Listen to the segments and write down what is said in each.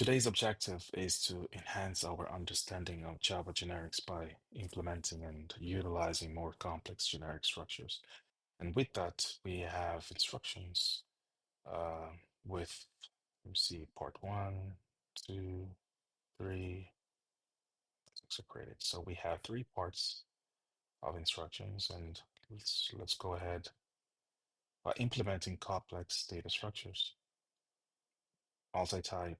Today's objective is to enhance our understanding of Java generics by implementing and utilizing more complex generic structures. And with that, we have instructions uh, with, let me see, part one, two, three, six are created. So we have three parts of instructions, and let's go ahead by implementing complex data structures, multi-type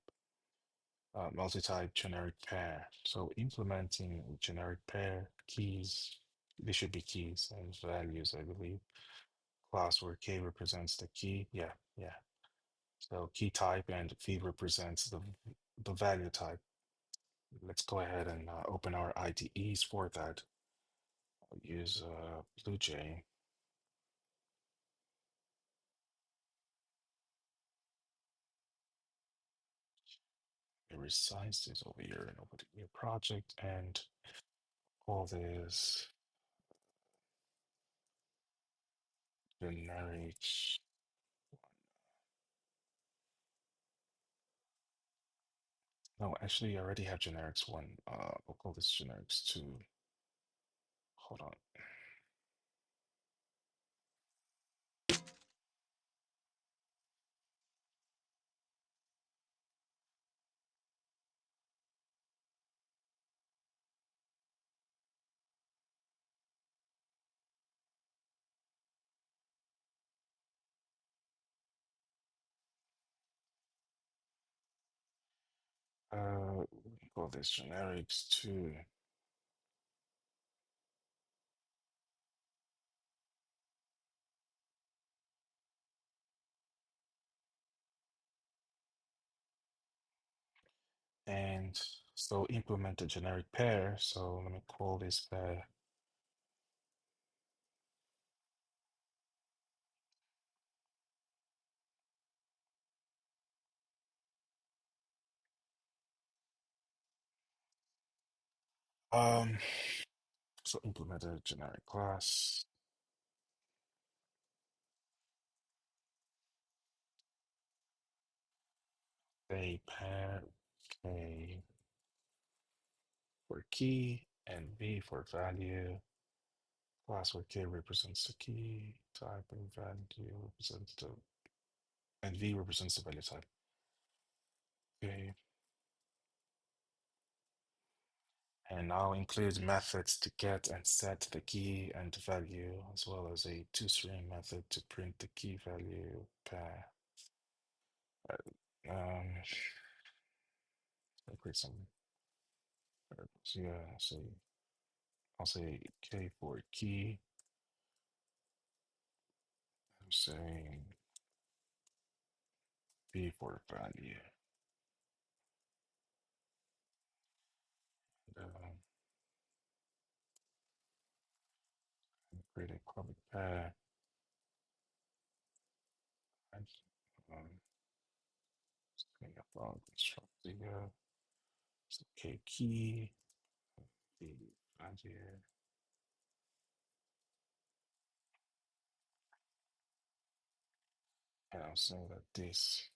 multi-type generic pair. So implementing generic pair keys, they should be keys and values, I believe. Class where K represents the key. Yeah, yeah. So key type and V represents the value type. Let's go ahead and open our IDEs for that. I'll use BlueJ. I resize this over here and open the new project and call this generic. No, actually, I already have generics one. We'll call this generics two. Hold on. We call this generics two. And so implement a generic pair. So let me call this pair. Um, so implement a generic class. A pair K for key and V for value. Class where K represents the key type and value represents the and V represents the value type. Okay. And now include methods to get and set the key and value, as well as a toString method to print the key value pair. Um, I'll create some variables. Yeah, so I'll say K for key. I'm saying V for value. And, create a public pair. And setting up our construct the so K key, V value. And I'll say that this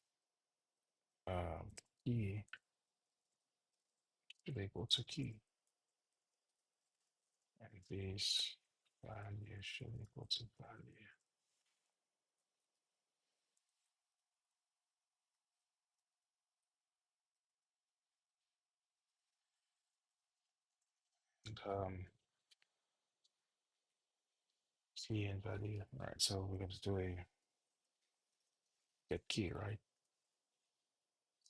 um, key should equal to key. And this value should equal to value. And key and value. All right, so we're going to do a get key, right?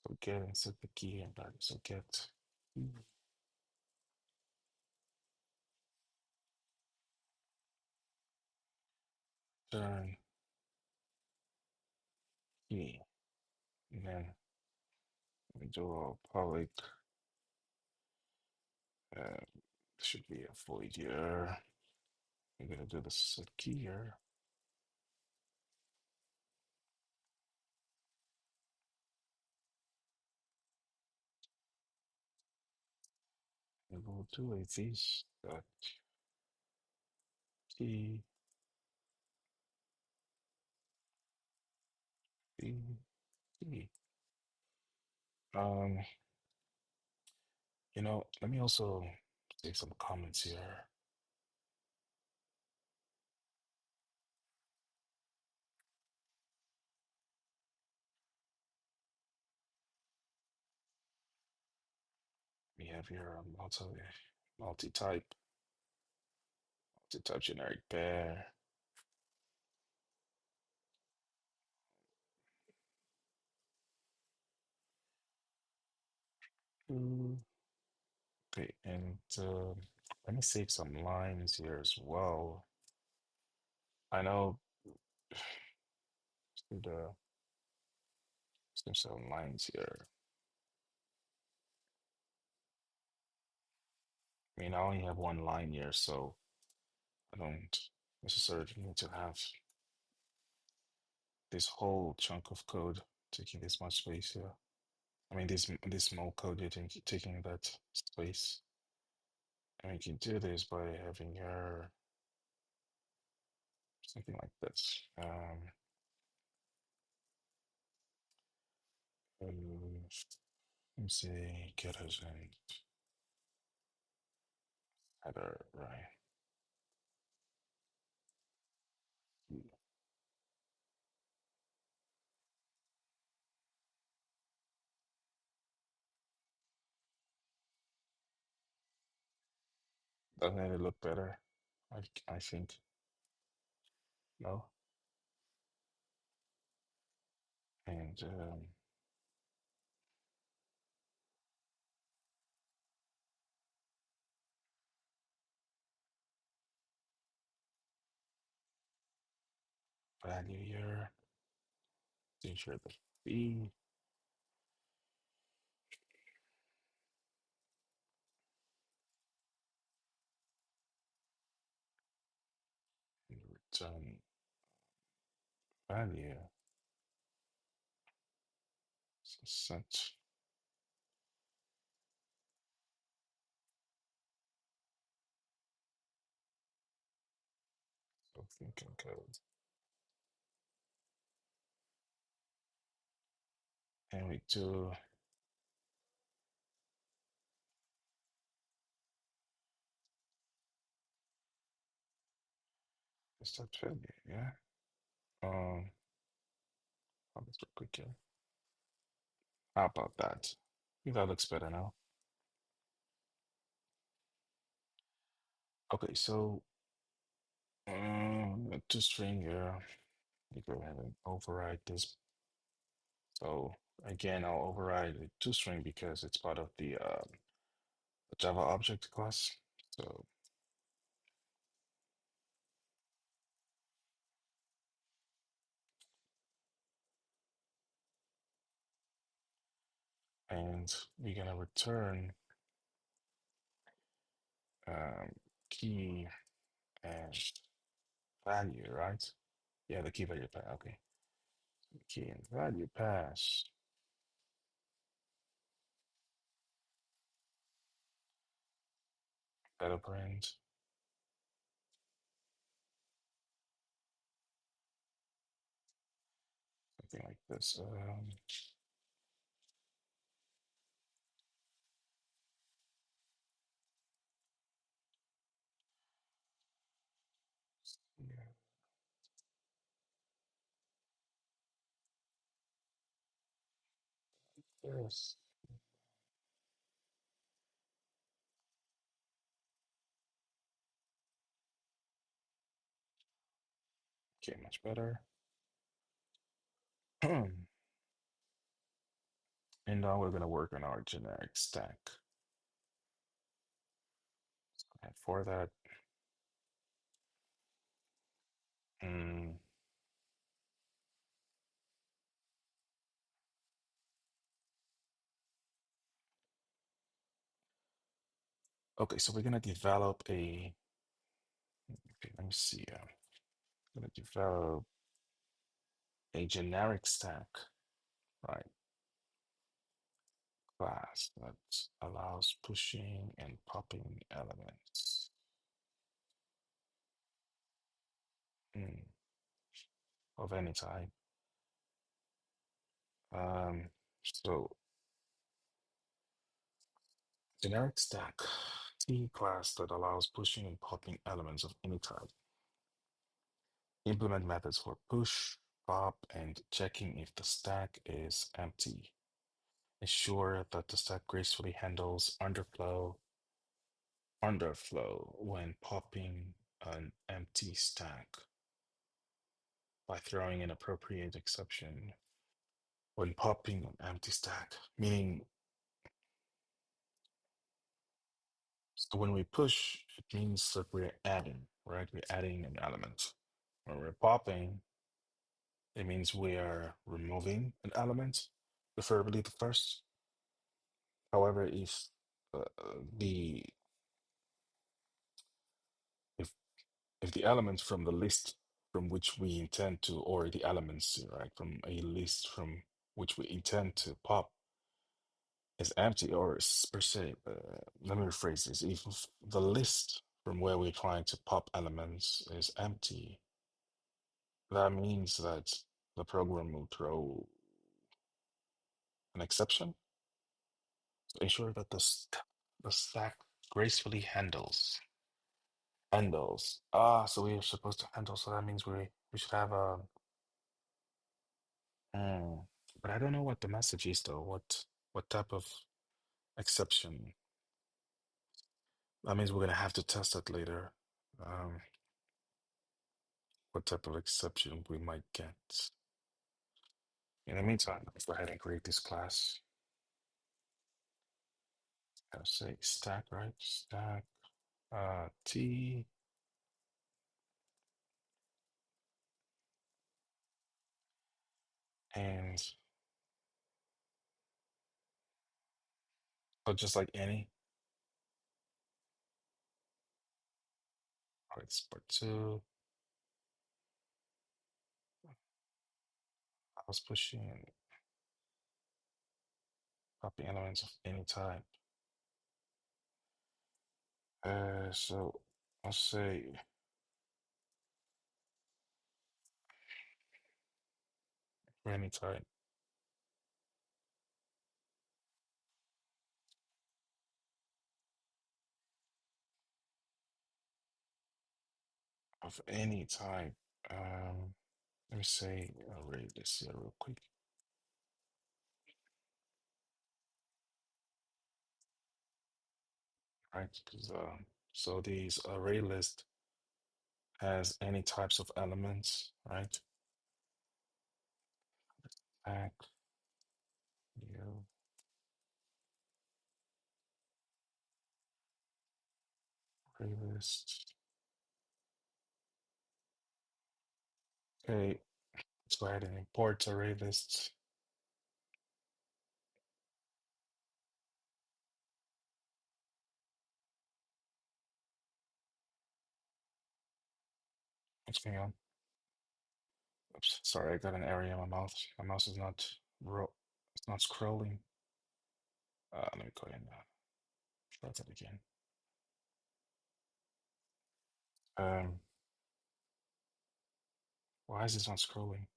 So get and set the key and value. So get turn key. And then we do a public, uh, should be a void here. We're going to do the set key here. And we'll do a this dot key, key, key. Um, let me also take some comments here. We have here a multi-type, multi-type generic pair. Mm, Okay, and let me save some lines here as well. I know the some lines here. I mean, I only have one line here, so I don't necessarily need to have this whole chunk of code taking this much space here. I mean, this small code you're taking that space. And we can do this by having your something like this. Let me say getters and header, right? Doesn't it look better? I think. No? And value here, ensure the fee, and return value. So set, so thinking code. And we do start value, yeah. Um, I'll just real quick here. How about that? I think that looks better now. Okay, so to string here, you go ahead and override this. So again, I'll override the toString because it's part of the Java object class. So and we're gonna return um, key and value, right? Yeah, the key value pass. Okay, key and value pass. That'll print something like this. Yeah, this. Okay, much better. And now we're gonna work on our generic stack. And for that, mm, okay, so we're gonna develop a. Okay, let me see. I'm gonna develop a generic stack, right? Class that allows pushing and popping elements mm, of any type. Um, so Generic stack, T class that allows pushing and popping elements of any type. Implement methods for push, pop, and checking if the stack is empty. Ensure that the stack gracefully handles underflow when popping an empty stack by throwing an appropriate exception when popping an empty stack. Meaning, so when we push, it means that we're adding, right? We're adding an element. When we're popping, it means we are removing an element, preferably the first. However, if the if if the element from the list from which we intend to, or the elements, right, from a list from which we intend to pop is empty, or per se, let me rephrase this. If the list from where we're trying to pop elements is empty, that means that the program will throw an exception to ensure that the stack gracefully handles. So we're supposed to handle, so that means we should have a hmm. But I don't know what the message is though. What type of exception? That means we're gonna have to test that later. Um, what type of exception we might get. In the meantime, let's go ahead and create this class. I'll say stack, right? Stack T, and so just like any, all right, part two. I was pushing copy elements of any type. So I'll say for any type of any type. Um, Let me say array this here real quick, right? Because so these array list has any types of elements, right? Stack, you, array list. Okay, let's go ahead and import array lists. What's going on? Oops, sorry, I got an area in my mouth. My mouse is not it's not scrolling. Let me go ahead and try that again. Um, why is this not scrolling?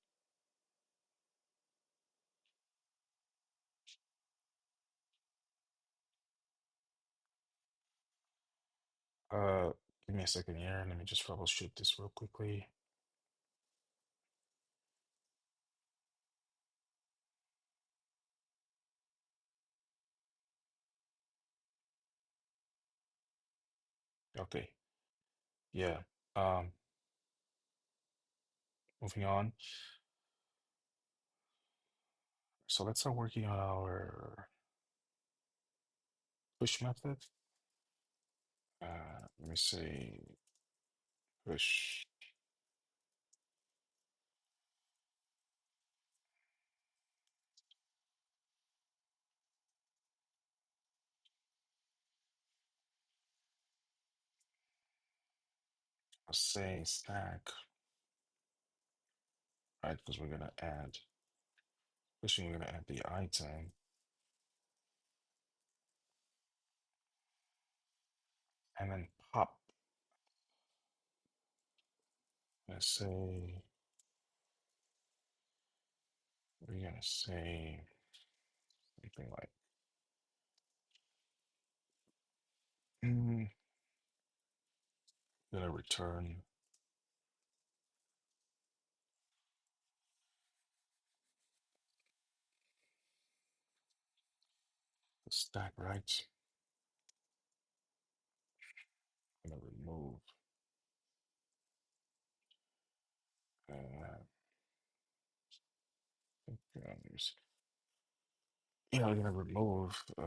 Uh, Give me a second here. Let me just troubleshoot this real quickly. Okay, yeah. Um, Moving on. So let's start working on our push method. Let me say push. Let's say stack, right? Because we're gonna add pushing. We're gonna add the item, and then pop. Let's say we're gonna say something like return the stack, right? I'm gonna remove uh, let me see. Yeah, I'm gonna remove a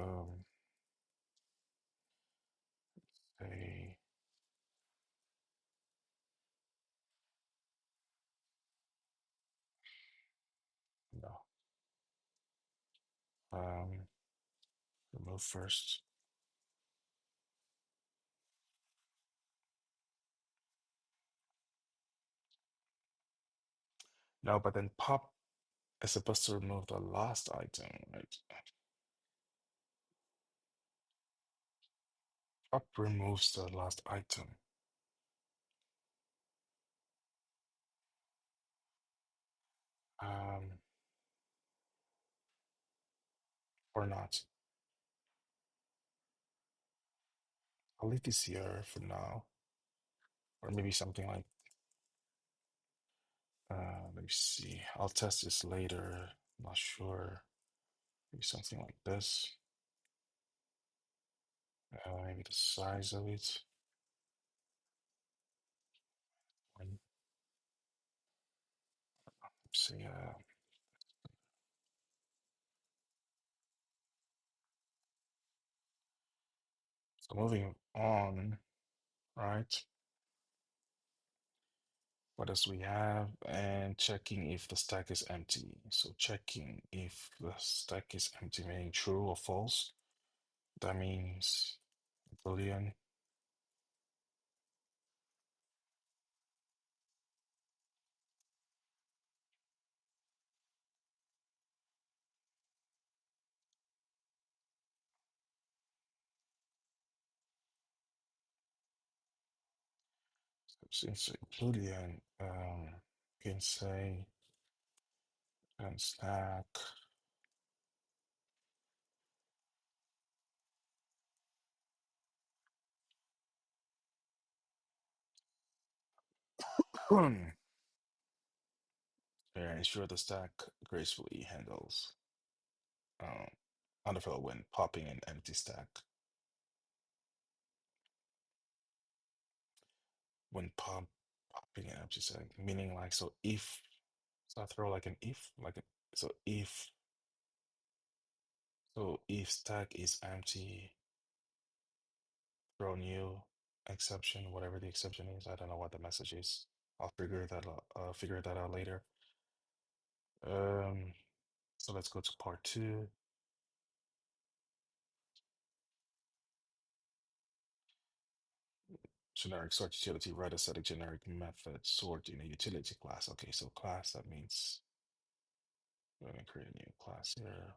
no um remove first. No, but then pop is supposed to remove the last item, right? Pop removes the last item. Um, or not. I'll leave this here for now. Or maybe something like let me see. I'll test this later. Not sure. Maybe something like this. Maybe the size of it. Let's see. So moving on, right? What else we have? And checking if the stack is empty. So checking if the stack is empty, meaning true or false. That means Boolean. So since it's Boolean, you can say and stack. Yeah, ensure the stack gracefully handles um, underfill when popping an empty stack. When popping an empty stack, meaning like so if so I throw like an if like a, so if stack is empty, throw new exception, whatever the exception is. I don't know what the message is. I'll figure that out later. Um, so let's go to part two. Generic sort utility, write a static generic method sort in a utility class. Okay, so class, that means we're gonna create a new class here.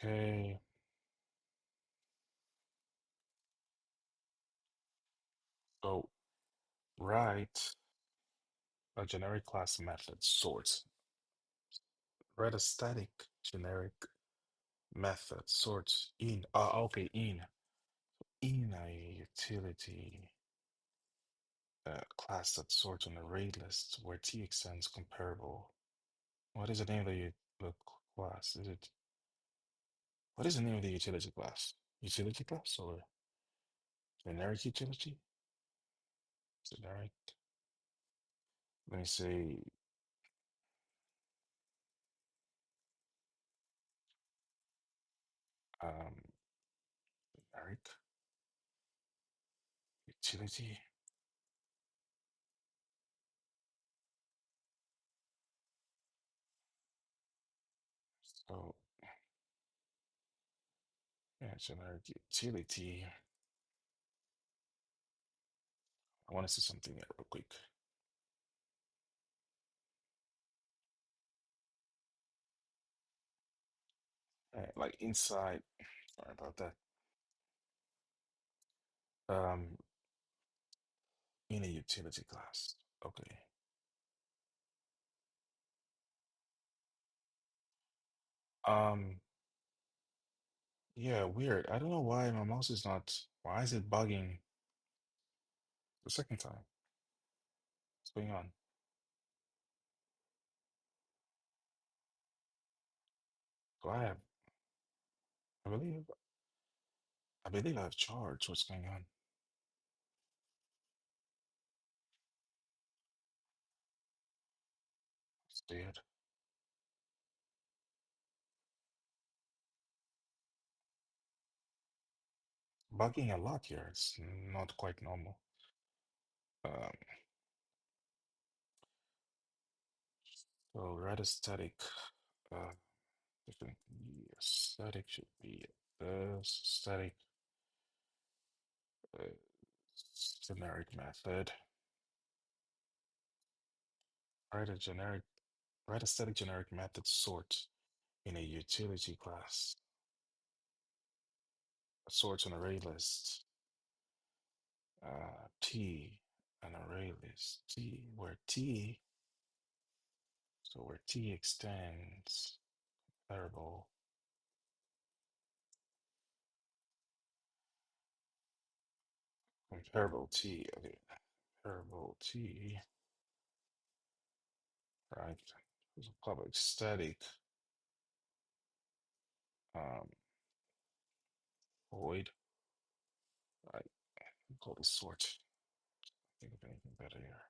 Okay, so write a generic class method sort. Write a static generic method sorts in. Okay, in a utility class that sorts an array list where t extends comparable. What is the name of the class? What is the name of the utility class? Utility class or generic utility? Generic. Let me say um generic utility. So yeah, generic utility. I want to see something here real quick. Like inside, sorry about that. Um, in a utility class. Okay. Um, yeah, weird. I don't know why my mouse is not, why is it bugging the second time? What's going on? Do I believe, I believe I have charge. What's going on? It's weird. Bugging a lot here. It's not quite normal. Um, so red static, uh, different, yeah, static should be this static, uh, generic method. Write a static generic method sort in a utility class. Sorts an array list. T, an array list. T, where T, so where T extends comparable, comparable T, okay, comparable T, right? There's a public static, um, void, right? Call this sort. Think of anything better here.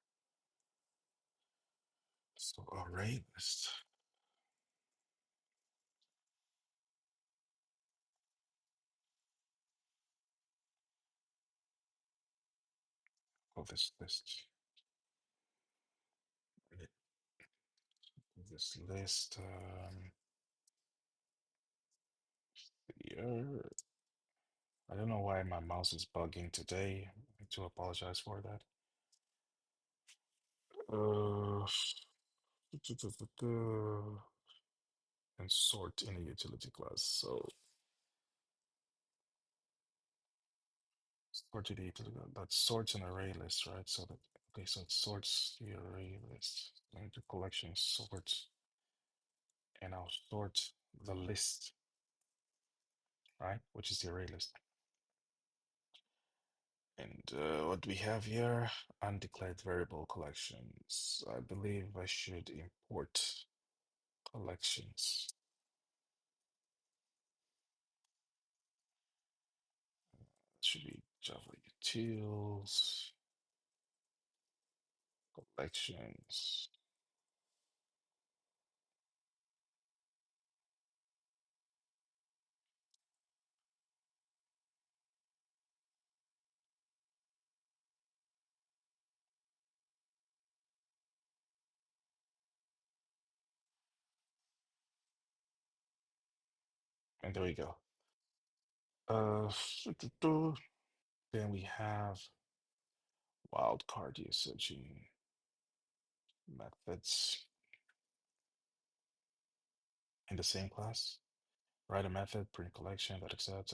So array list. Call this list. This list. Here. I don't know why my mouse is bugging today. I do apologize for that. Uh, and sort in a utility class. So sort to the utility class, that sorts an array list, right? So that okay, so it sorts the array list. Into collection sorts, and I'll sort the list, right? Which is the array list. And what we have here, undeclared variable collections. I believe I should import collections. It should be Java utils, collections. And there we go. Uh, then we have wildcard usage in methods in the same class. Write a method, print collection that accepts,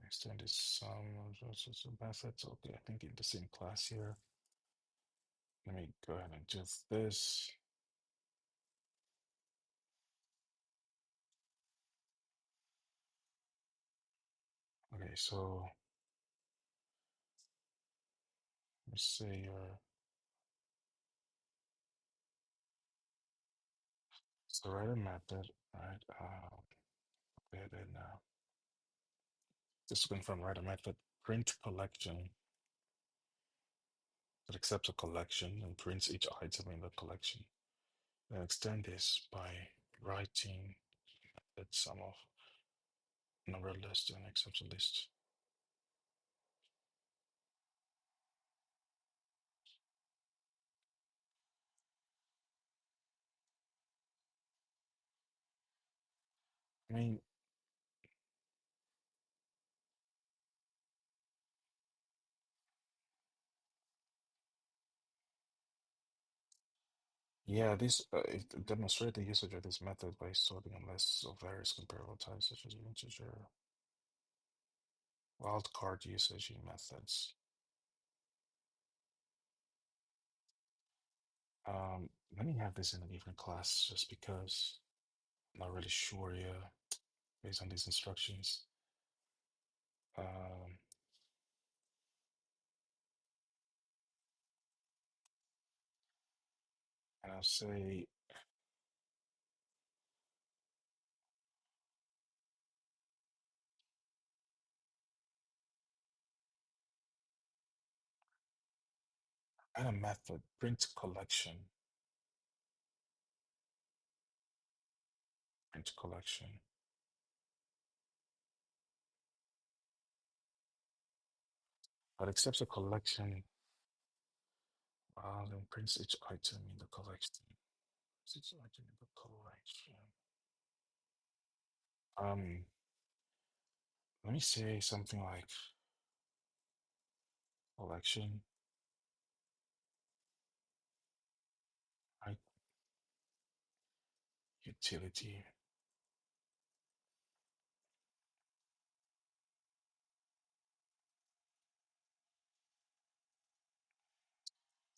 extend this some methods. Okay, I think in the same class here. Let me go ahead and do this. Okay, so let's say so write a method, right? Go ahead and just to confirm, write a method, print collection that accepts a collection and prints each item in the collection. Then extend this by writing that sum of number list and accepts a list. I mean, yeah, this it demonstrate the usage of this method by sorting a list of various comparable types such as integer, wildcard usage in methods. Let me have this in a different class just because I'm not really sure, yeah, based on these instructions. Um, and I'll say add a method, print collection, but accepts a collection, then prints each item in the collection. Each item in the collection. Um, Let me say something like collection, right? Utility.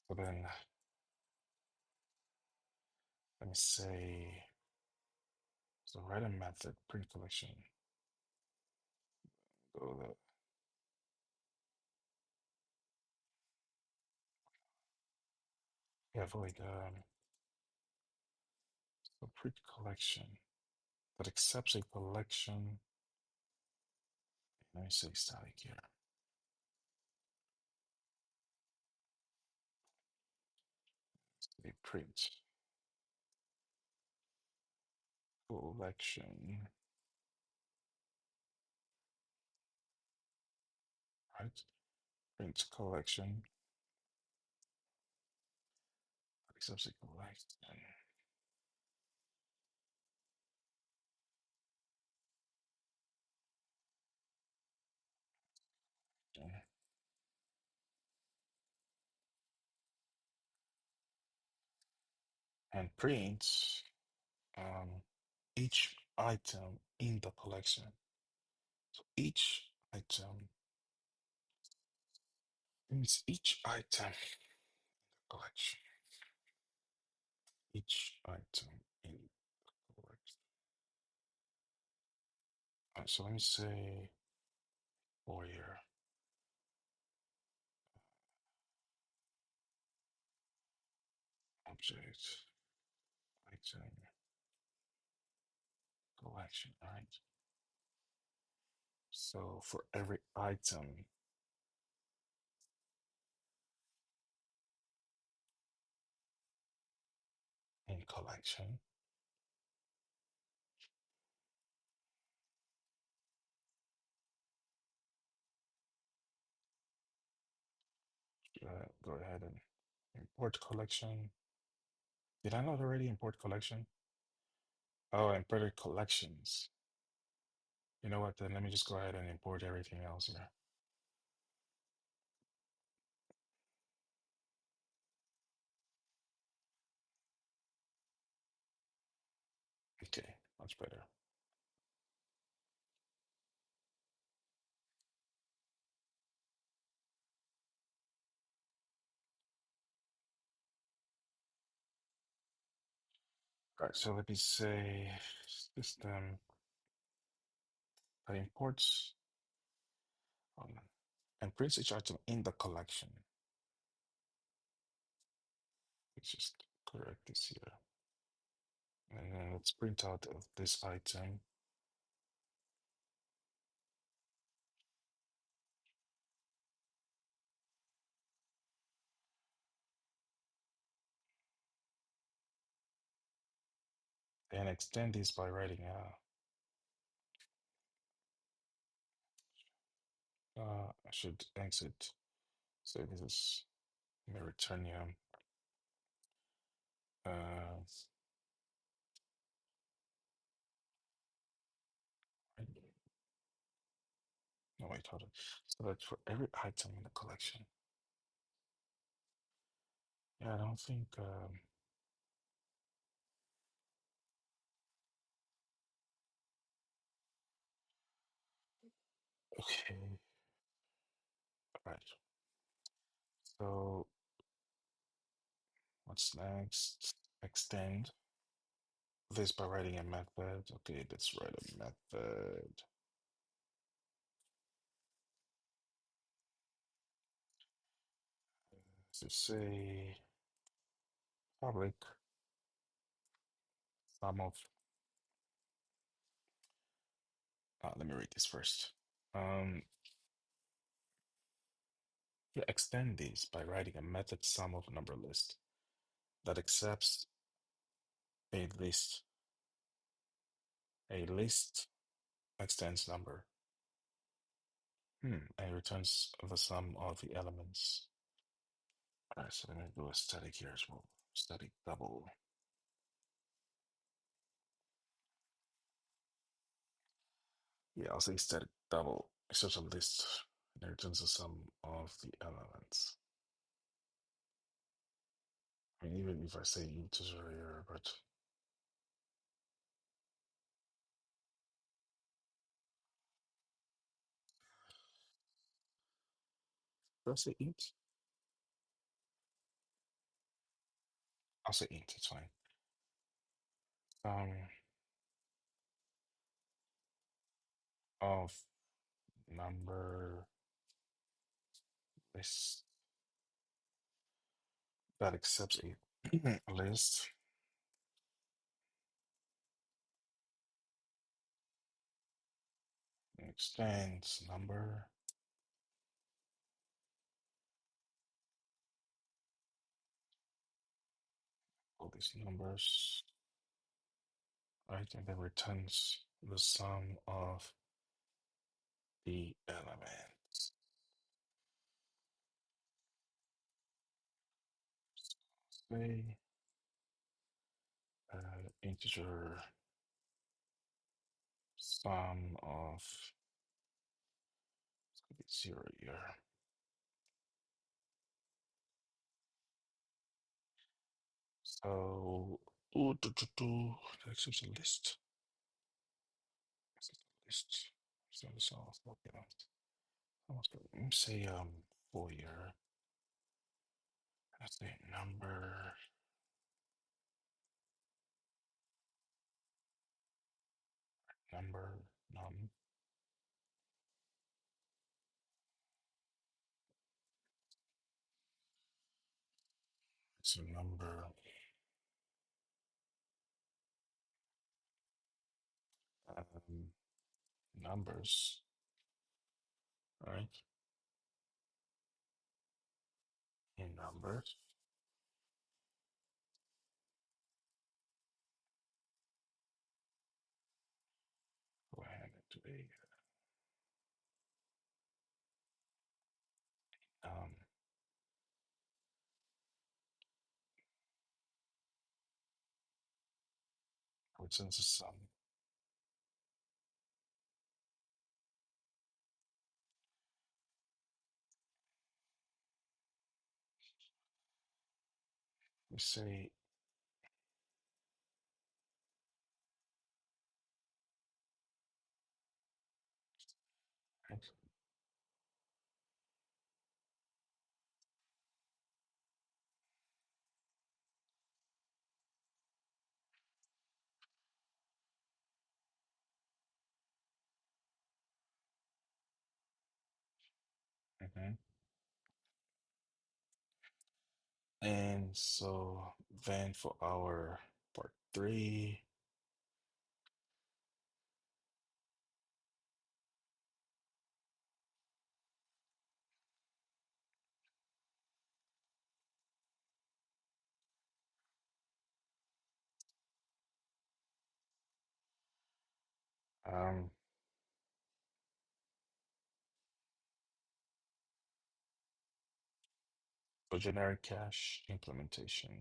So then let me say, so write a method, print collection. Go the yeah, avoid so print collection that accepts a collection. Let me say static here. A print collection, right? Print collection that accepts a collection. And prints each item in the collection. So each item means each item in the collection. Each item in the collection. All right, so let me say for your object item collection, right? So for every item in collection, go ahead and import collection. Did I not already import collection? Oh, I imported collections. You know what? Then let me just go ahead and import everything else here. Okay, much better. All right, so let me say system that imports and prints each item in the collection. Let's just correct this here. And then let's print out of this item. And extend this by writing I should exit. So this is Meritonium. Uh, no, wait, hold on. So that for every item in the collection. Yeah, I don't think. Okay, all right. So What's next? Extend this by writing a method. Okay, let's write a method. So say public sum of. Let me read this first. You extend these by writing a method sum of number list that accepts a list. A list extends number. And returns the sum of the elements. All right, so let me do a static here as well. Static double. Yeah, I'll say static double. It's just a list and it returns the sum of the elements. I mean, even if I say integer here, but do I say int? I'll say int, it's fine. Um, of number list that accepts a list and extends number. All these numbers, right? And then returns the sum of the elements. Say integer sum of, it's gonna be 0 here. So, that accepts a list. Accepts a list. So this all okay. Let me say 4 here. Let's say number num. So um, numbers, right? In numbers. Go ahead and do um returns a sum. We say right. Mhm. And so then for our part three, um, for generic cache implementation,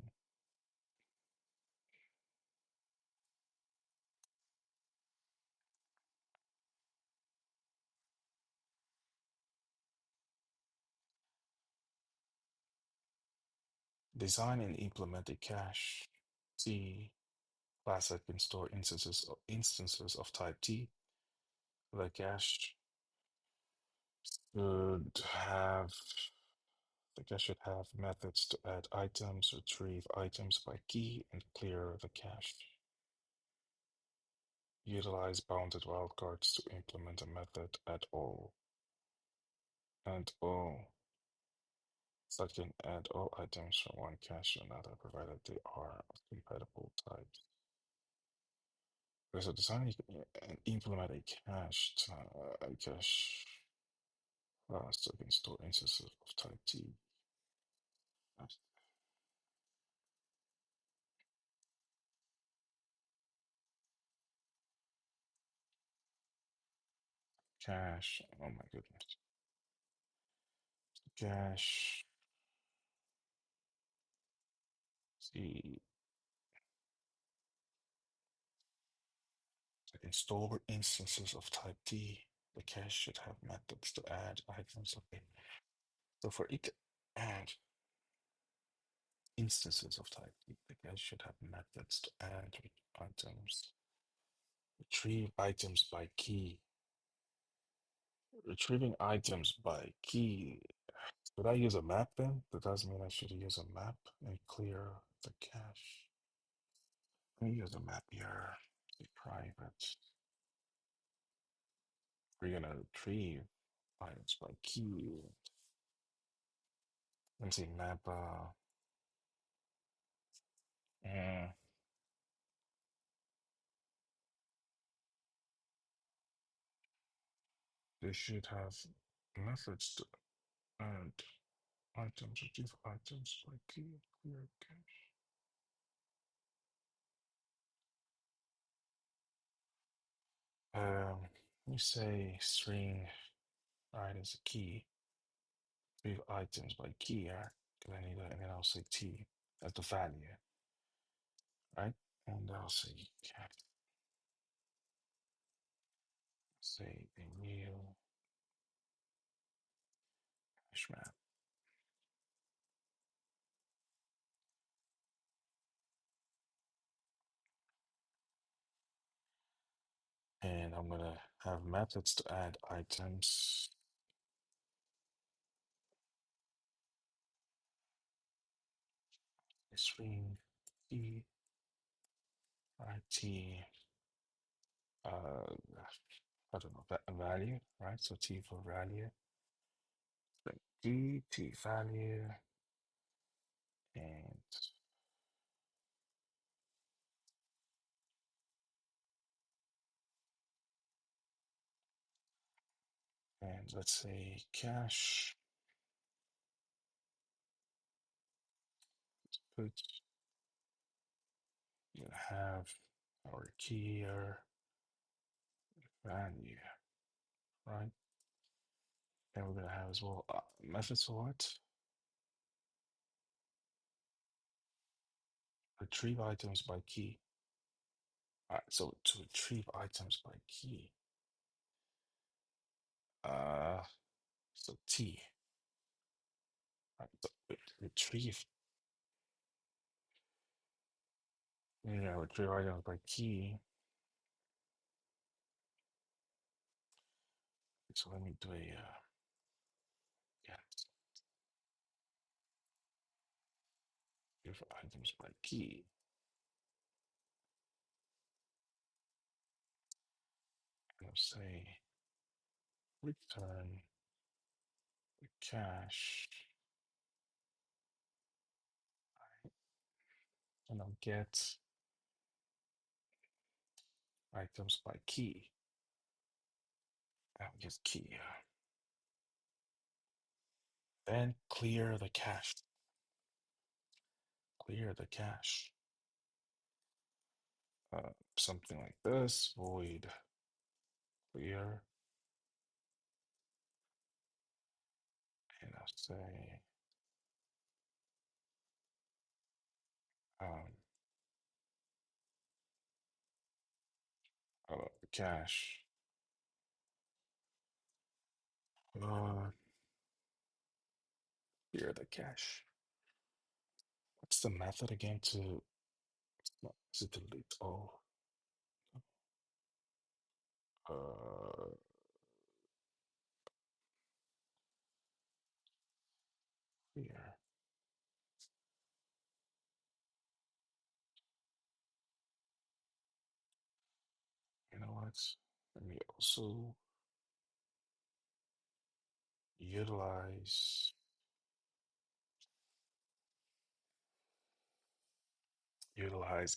design and implement a cache. T class that can store instances of type T. The cache should have think I should have methods to add items, retrieve items by key, and clear the cache. Utilize bounded wildcards to implement a method at all. And all. So I can add all items from one cache to another, provided they are of compatible types. There's a design and implement a cache class so can store instances of type T. Cache. Oh my goodness. Cache. See. Install instances of type T. The cache should have methods to add items. Okay. So for each add instances of type T, the cache should have methods to add items. Retrieve items by key. Retrieving items by key. Should I use a map then? That does mean I should use a map and clear the cache. Let me use a map here. Say private. We're gonna retrieve items by key. Let's see map. Mm, they should have methods to add items, retrieve items by key, clear cache. You say string right as a key. Retrieve items by key, right? Because I need that, and then I'll say T as the value, right? And I'll say cache. Say a new cache map. And I'm gonna have methods to add items. String T, IT, I don't know, value, right? So T for value, like T value, and let's say cache, put, you have our key here, value, right? And we're gonna have as well methods for what? Retrieve items by key. All right, so to retrieve items by key, uh, so T, right, so retrieve, yeah, retrieve items by key. So let me do a, yeah, retrieve items by key. And I'll say return the cache, and I'll get items by key. I'll get key. Then clear the cache. Clear the cache. Something like this, void clear, and I'll say um, cache. Uh, Clear the cache. What's the method again to to delete all? Uh, Let me also utilize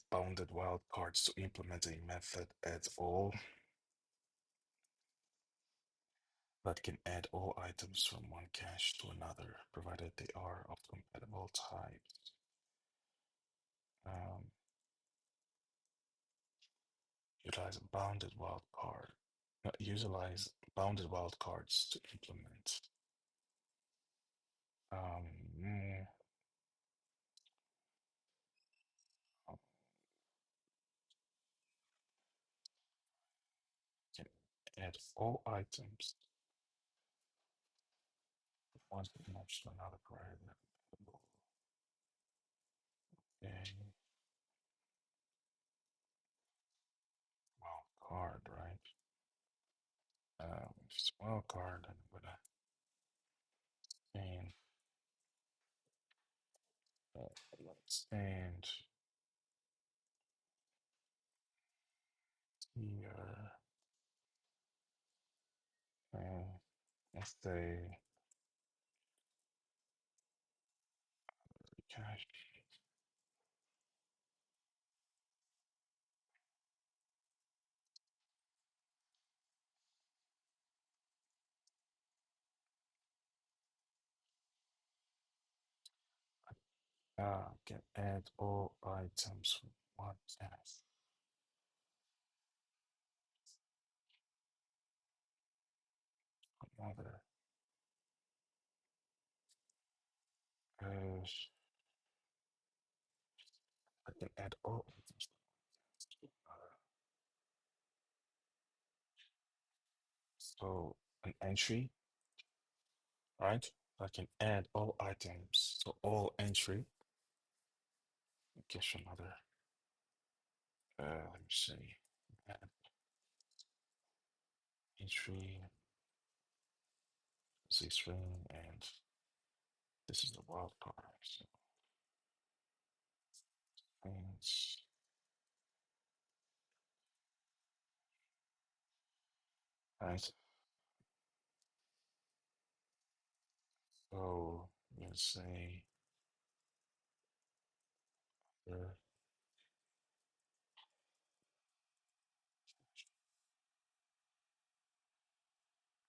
bounded wildcards to implement a method at all that can add all items from one cache to another, provided they are of compatible types. Um, utilize bounded wildcard. Utilize bounded wildcards to implement. Um, mm, can add all items from one cache to another, provided they're compatible. Okay. Wildcard, right? If it's wildcard, then I'm gonna and let's and here and let's say cache. Can add all items from one cache. Another. Uh, I can add all items to another. So an entry, right? I can add all items. So all entry. Guess another. Let me see. Add entry, Z string, and this is the wildcard. So things, right? So let's say uh,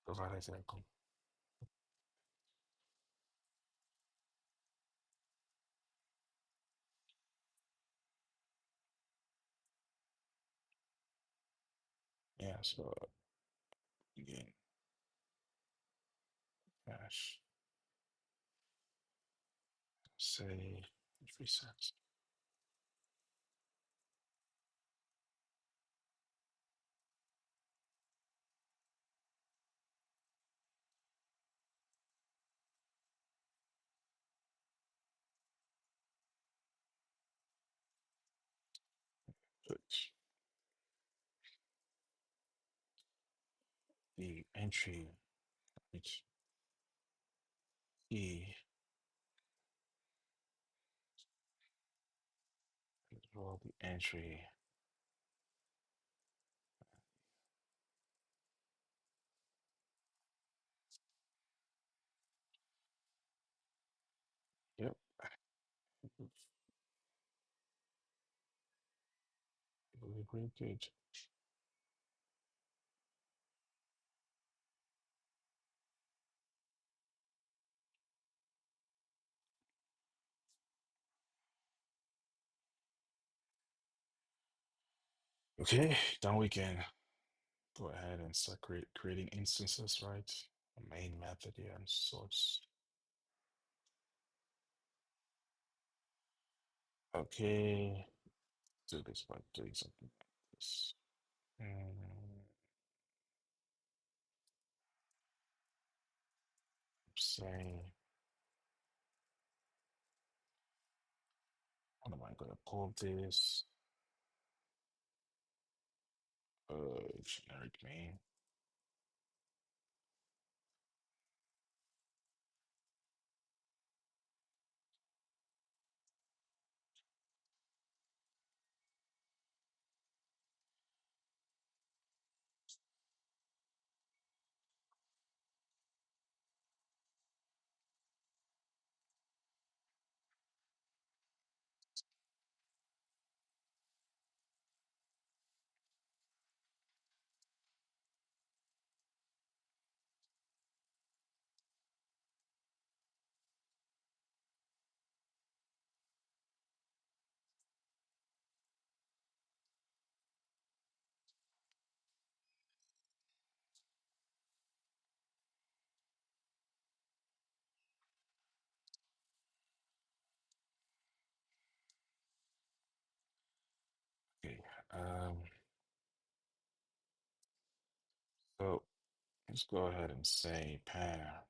provide example. Yeah, so again, cache, say it resets. Put the entry, which E, draw the entry. Yep, really good. Okay, now we can go ahead and start creating instances, right? A main method here and source. Okay, do this by doing something like this. Say, what am I gonna call this? Generic main. Um, so let's go ahead and say pair.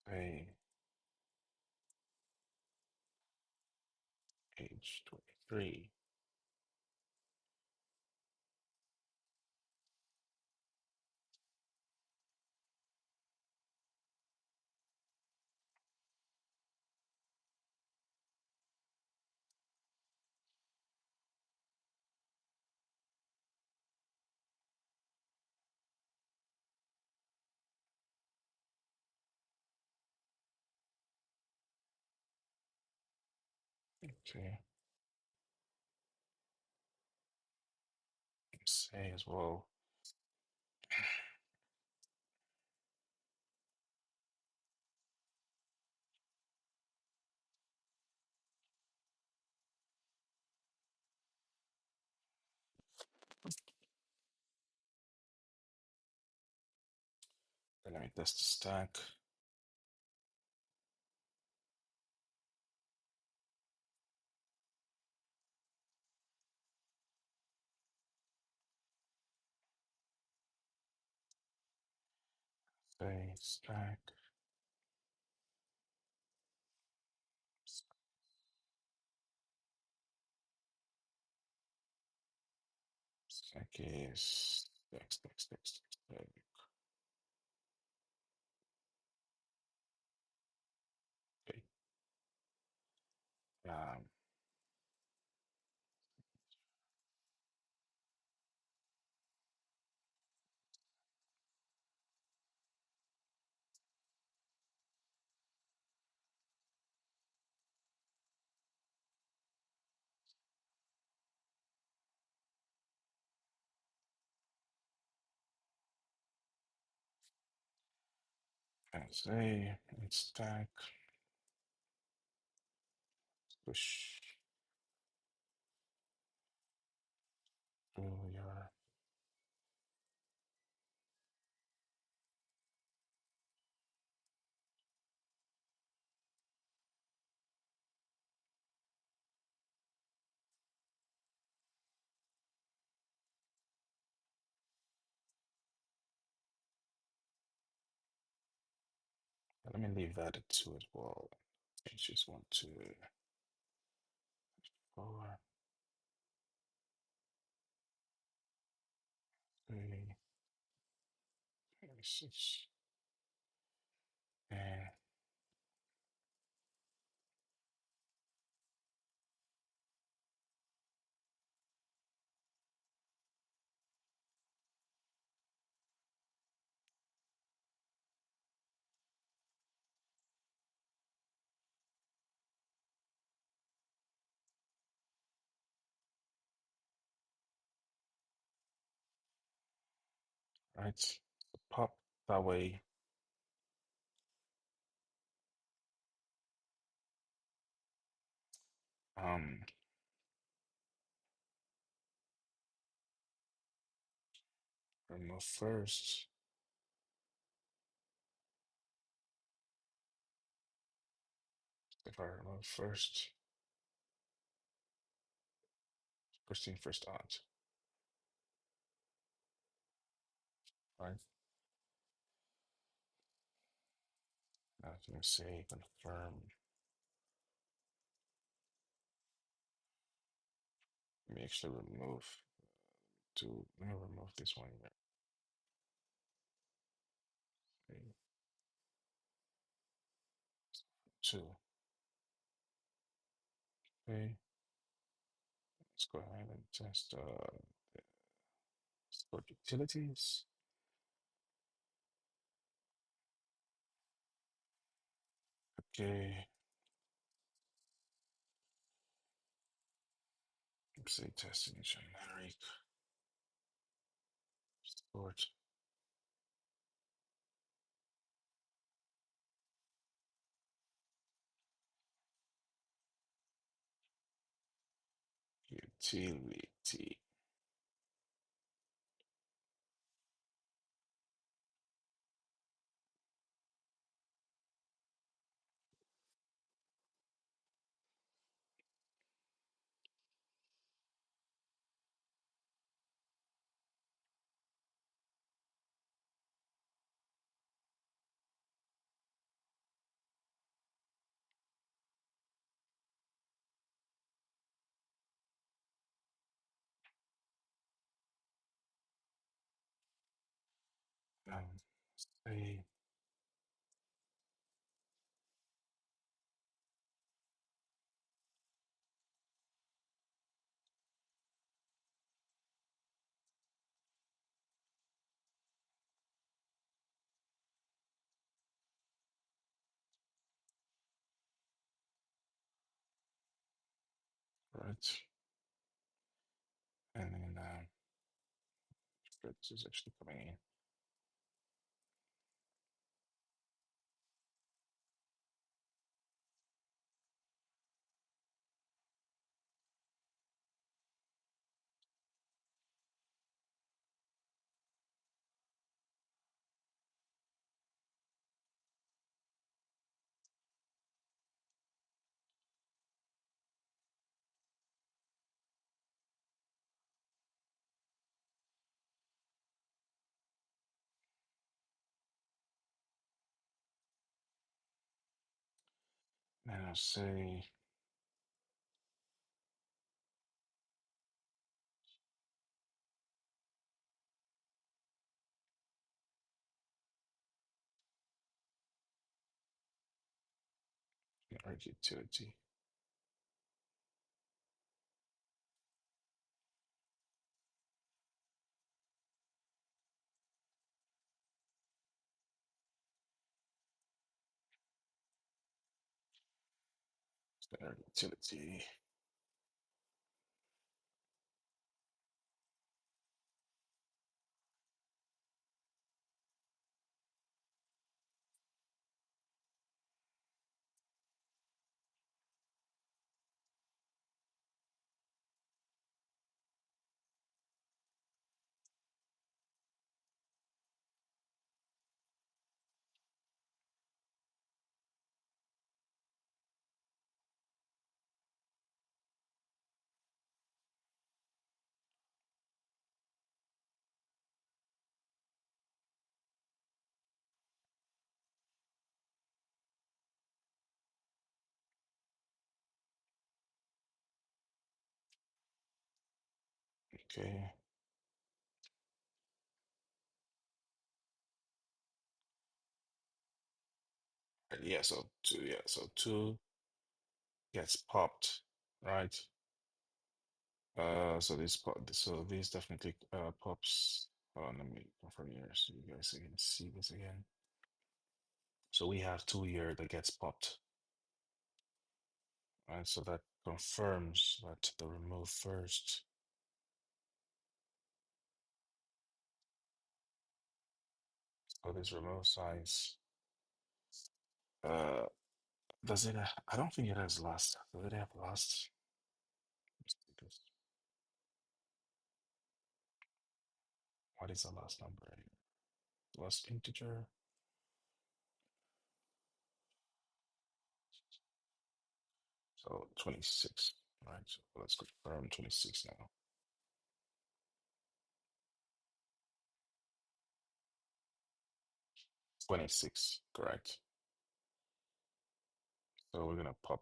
Say age 23. Okay. Say as well. Let me test the stack. Say stack. Stack is stack. Okay. Um, and say and stack. Push through your. Let me leave that at 2 as well. Change this one to 4, 3, 6. And right, so pop that way. Um, remove first. If I remove first thing first out, right? Now let me say confirm. Let me actually remove let me remove this one here. Okay, 2. Okay, let's go ahead and test stored utilities. Okay, Say testing generic sort utility. Um, say right, and then this is actually coming in. And I'll say generic utility. Generic utility. Okay. Yeah, so two, yeah, so two gets popped, right? So this definitely pops. Let me confirm here so you guys can see this again. So we have two here that gets popped, right? So that confirms that the remove first. So this remove size, uh, does it? I don't think it has last. Does it have last? Let's see this. What is the last number here? Last integer. So 26, right? So let's confirm 26 now. 26, correct. So we're gonna pop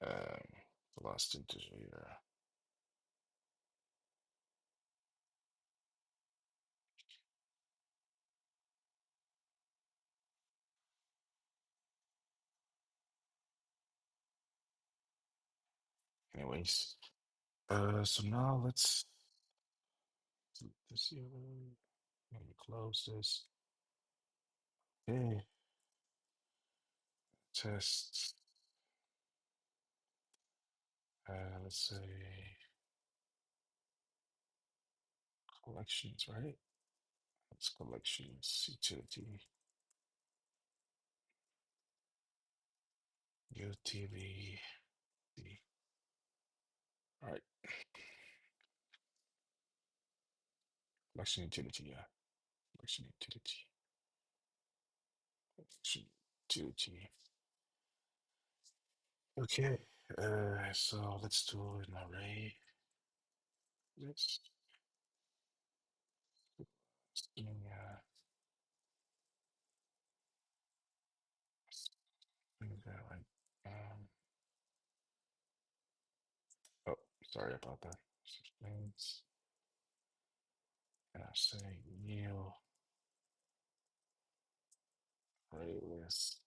um, the last integer here. Anyways, so now let's do this here. Let me close this. Okay, test Let's say collections, right? It's collections utility UTV. All right, collection utility, yeah, collection utility, collection utility. Okay, so let's do an array. Let's string, string that like, oh, sorry about that. Strings, and I say new array list,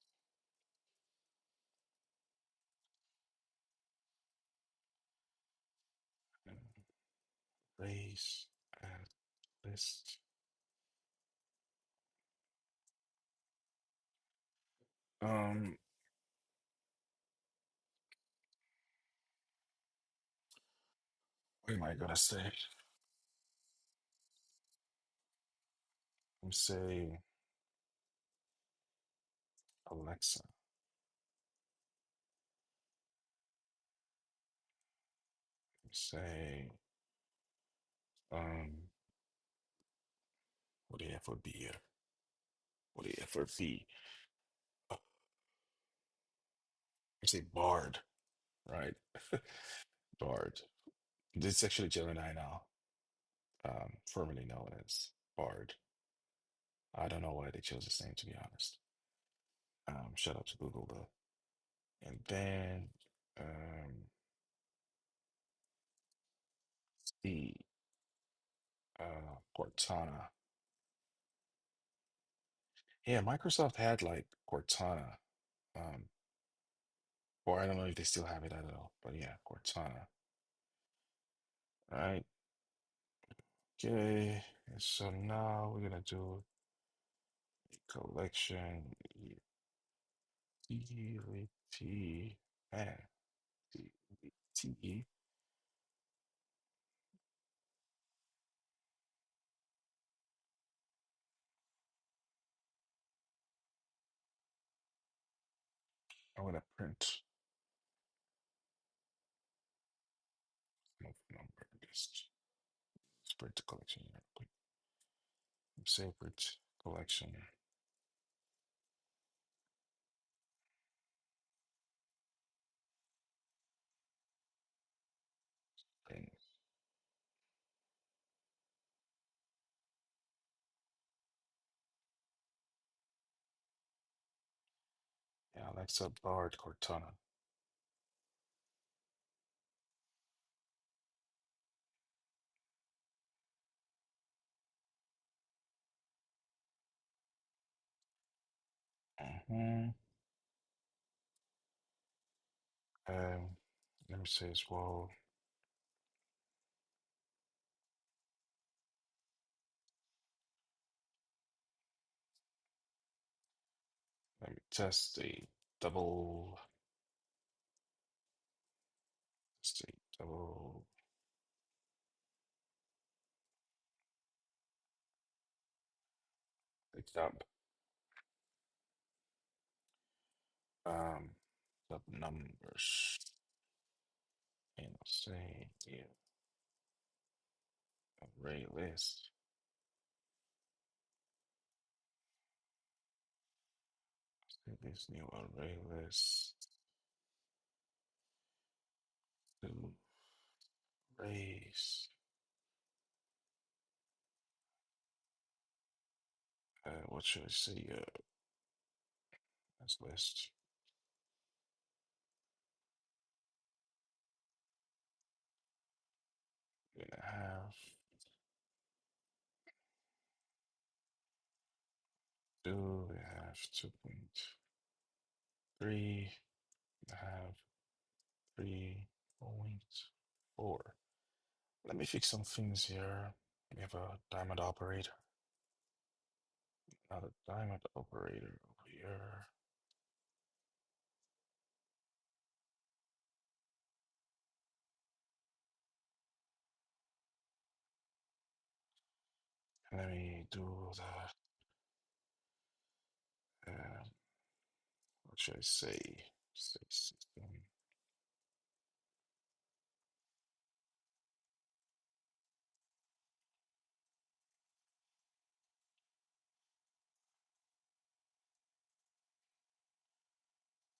and arrays and list. Um, what am I gonna say? I'm say Alexa. Say um, what the F would be here? What the F would be? I say Bard, right? Bard. This is actually Gemini now, formerly known as Bard. I don't know why they chose this name, to be honest. Shout out to Google though. And then um, the Cortana. Yeah, Microsoft had like Cortana. Um, or I don't know if they still have it at all, but yeah, Cortana. All right. Okay. And so now we're gonna do a collection utility and utility. I'm gonna print number. Just print the collection here. Quick. Separate collection. Print. Yeah, Alexa Bard Cortana. Mm-hmm. Um, Let me say as well. Let me test a double. Test a double. Picked up. Um, the numbers. And I'll say yeah, array list. Say this new array list. Two arrays. What should I say? As list. Gonna have two. We have 2.3. We have 3.4. Let me fix some things here. We have a diamond operator. Another diamond operator over here. Let me do what should I say? Say system.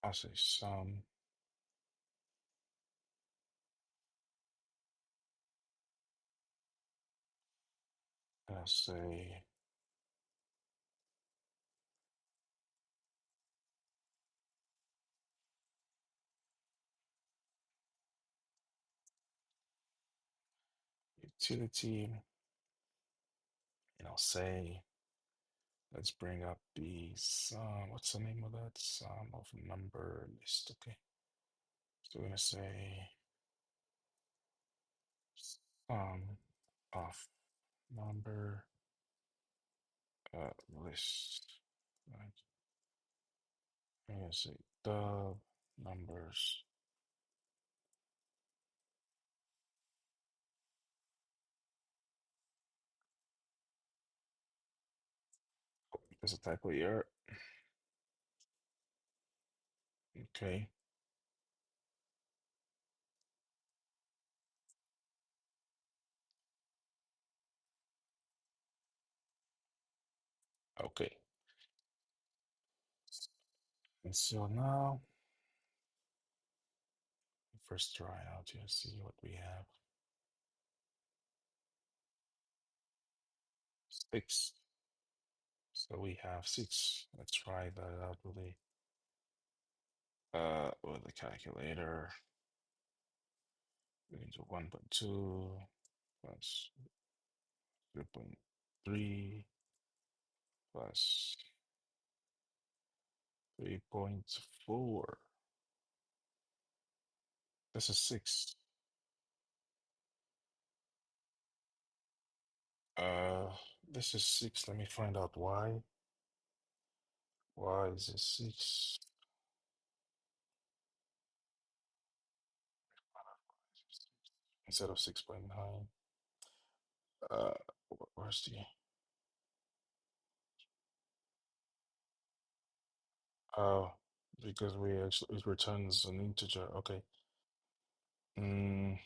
I'll say sum. I'll say utility, and I'll say let's bring up the sum. What's the name of that? Sum of number list. Okay. So we're gonna say sum of number list. Right. I'm gonna say the numbers. Oh, there's a typo here. Okay. Okay. And so now, first try out here, see what we have. Six. So we have six. Let's try that out with the calculator. We're into 1.2 plus 0.3 plus 3.4. This is six. This is six. Let me find out why. Why is it six instead of 6.9? Uh, where's the oh, because we actually it returns an integer. Okay. Mm,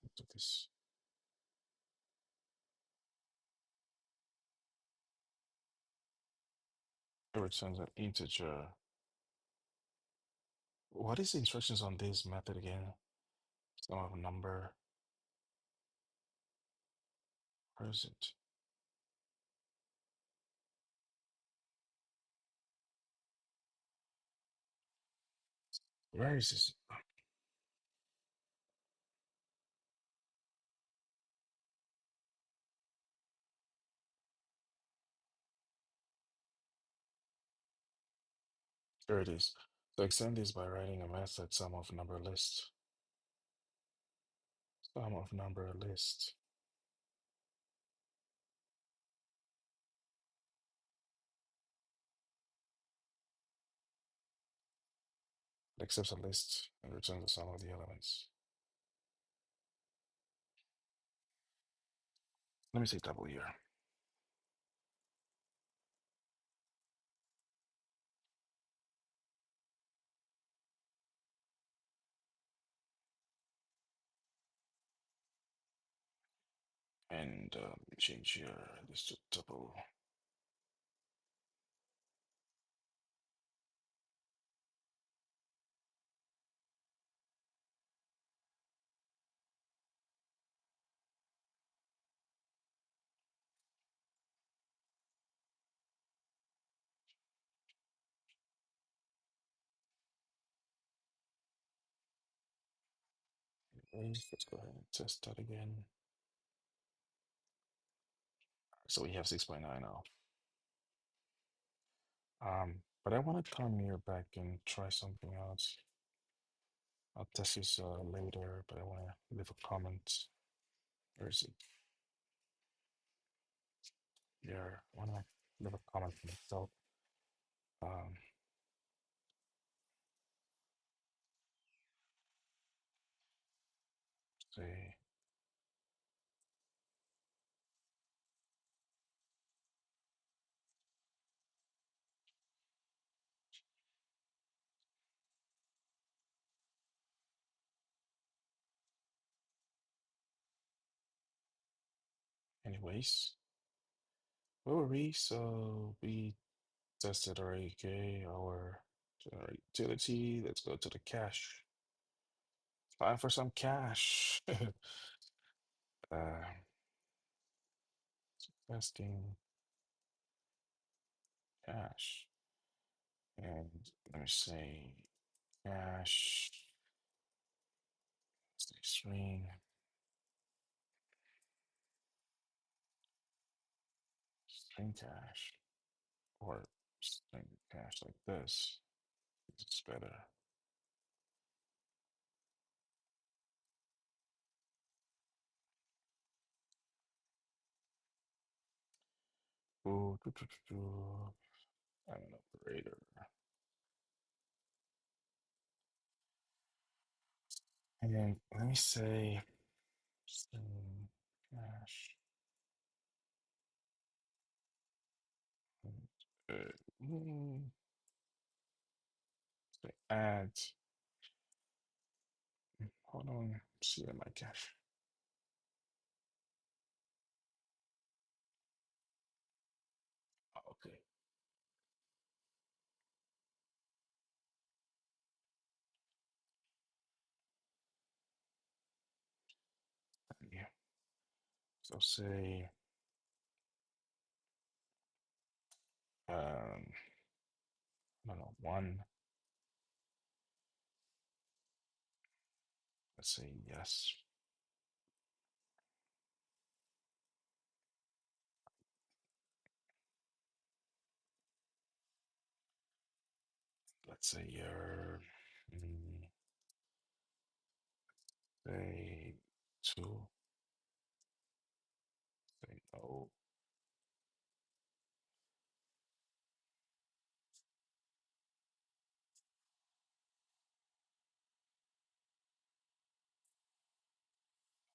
look at this. It returns an integer. What is the instructions on this method again? Sum of a number. Where is it? Where is this? There it is. So extend this by writing a method sum of number list. Sum of number list. It accepts a list and returns the sum of the elements. Let me say double here. And change here this to double. Let's go ahead and test that again. So we have 6.9 now. But I want to come here back and try something else. I'll test this later, but I want to leave a comment. Where is it? Here, I want to leave a comment for myself. Um, Anyways, where were we? So we tested our AK, our utility. Let's go to the cache. Time for some cache. uh, testing cache. And let me say cache, string, string cache, or string cache like this. It's better. Ooh, I'm an operator. And let me say string cache. Uh, mm, say add. Hold on. See in my cache. Okay. Yeah. So say um I don't know, one. Let's say yes. Let's say mm, say two. Say no.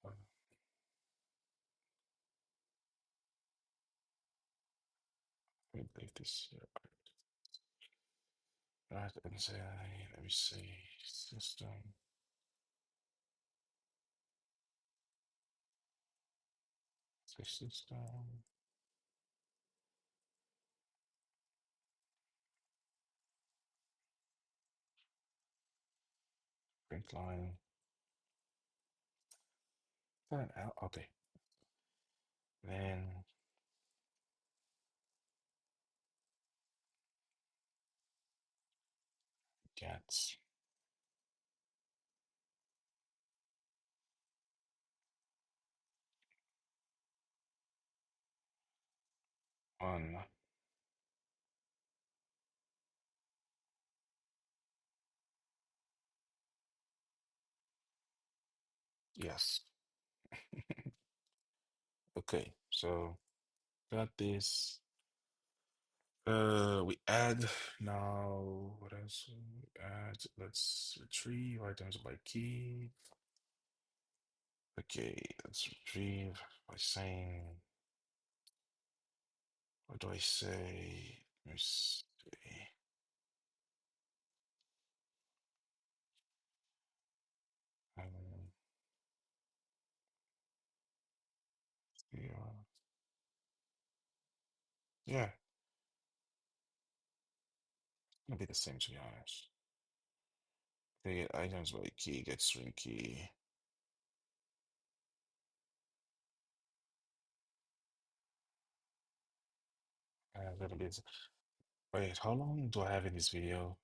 Uh, Let me leave this here. Right, and say let me see system. Say system. Print line. Then out. Okay. Then get on. Yes. Okay. So got this. We add now. What else? We add. Let's retrieve items by key. Okay, let's retrieve by saying. What do I say? Let me see. Um, yeah, yeah, it'll be the same to be honest. Okay, get items by key, get string key. A little bit. Wait, how long do I have in this video?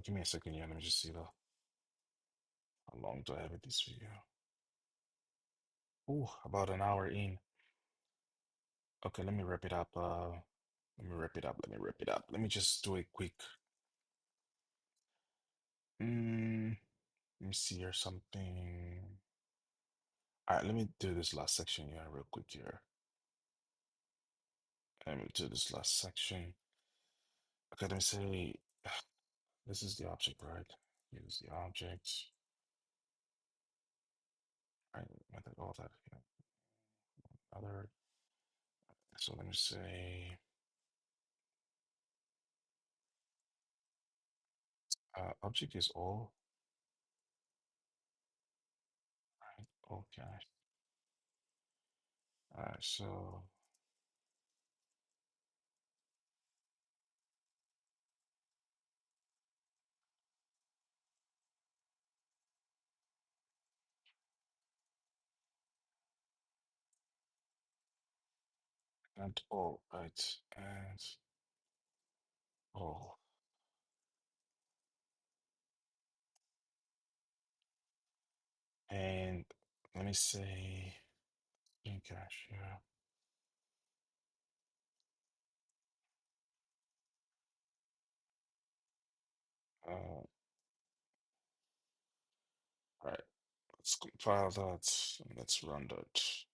Give me a second here. Let me just see the how long do I have in this video? Oh, about an hour in. Okay, let me wrap it up. Let me wrap it up. Let me wrap it up. Let me just do a quick. Mm, let me see here something. All right, let me do this last section here real quick here. Let me do this last section. Okay, let me say this is the object, right? Use the object. Right, method, all that. Yeah. Other. So let me say object is all. Right? Okay. All right, so and all right, and all. And let me say, cash, yeah. All right, let's compile that and let's run that.